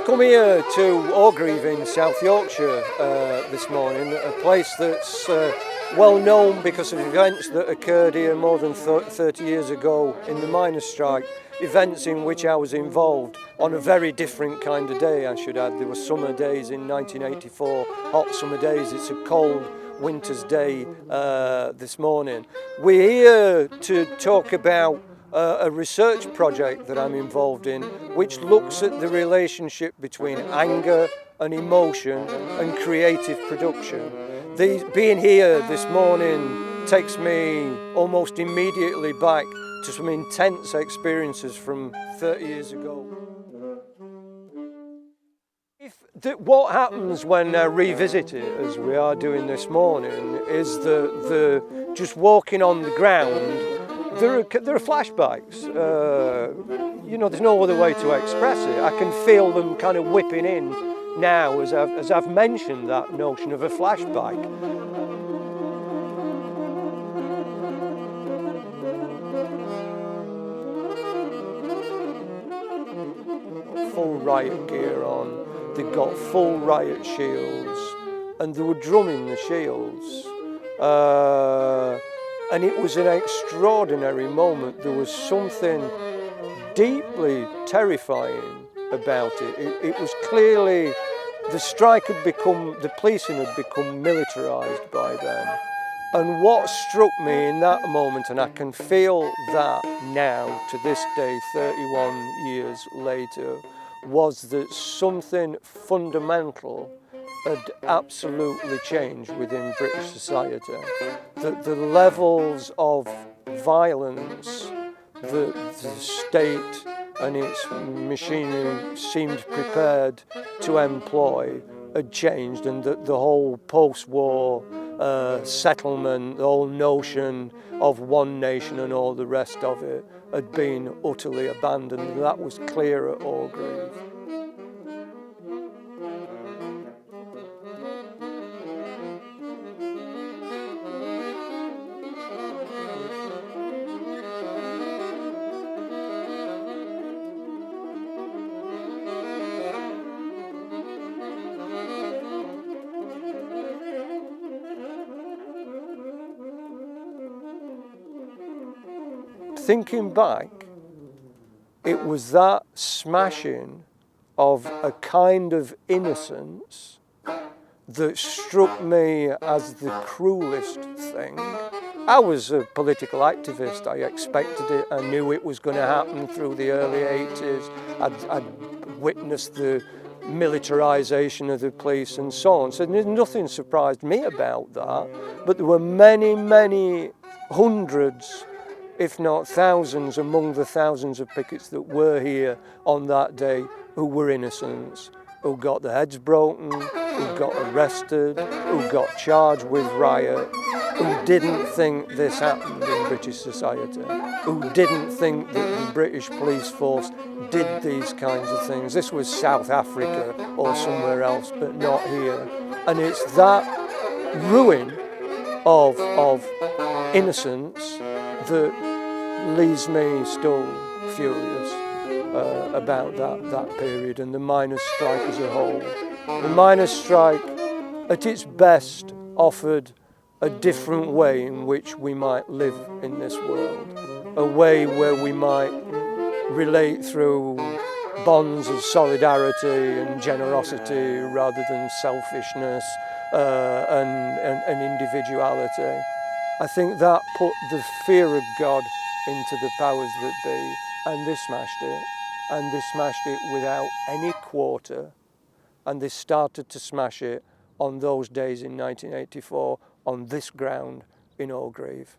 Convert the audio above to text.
come here to Orgreave in South Yorkshire this morning, a place that's well known because of events that occurred here more than 30 years ago in the miners' strike, events in which I was involved on a very different kind of day, I should add. There were summer days in 1984, hot summer days. It's a cold winter's day this morning. We're here to talk about a research project that I'm involved in, which looks at the relationship between anger and emotion and creative production. Being here this morning takes me almost immediately back to some intense experiences from 30 years ago. What happens when I revisit it, as we are doing this morning, is that just walking on the ground, there are flashbacks. You know, there's no other way to express it. I can feel them kind of whipping in now as I've mentioned that notion of a flashback. Full riot gear on, they got full riot shields, and they were drumming the shields. And it was an extraordinary moment. There was something deeply terrifying about it. It was clearly, the strike had become, the policing had become militarised by then. And what struck me in that moment, and I can feel that now to this day, 31 years later, was that something fundamental had absolutely changed within British society. That the levels of violence that the state and its machinery seemed prepared to employ had changed, and that the whole post-war settlement, the whole notion of one nation and all the rest of it had been utterly abandoned. And that was clear at Orgreave. Thinking back, it was that smashing of a kind of innocence that struck me as the cruelest thing. I was a political activist. I expected it. I knew it was going to happen through the early 80s. I'd witnessed the militarisation of the police and so on. So nothing surprised me about that. But there were many, many hundreds, if not thousands, among the thousands of pickets that were here on that day who were innocents, who got their heads broken, who got arrested, who got charged with riot, who didn't think this happened in British society, who didn't think that the British police force did these kinds of things. This was South Africa or somewhere else, but not here. And it's that ruin of innocence that leaves me still furious about that period and the miners' strike as a whole. The miners' strike, at its best, offered a different way in which we might live in this world, a way where we might relate through bonds of solidarity and generosity rather than selfishness and individuality. I think that put the fear of God into the powers that be, and they smashed it. And they smashed it without any quarter. And they started to smash it on those days in 1984 on this ground in Orgreave.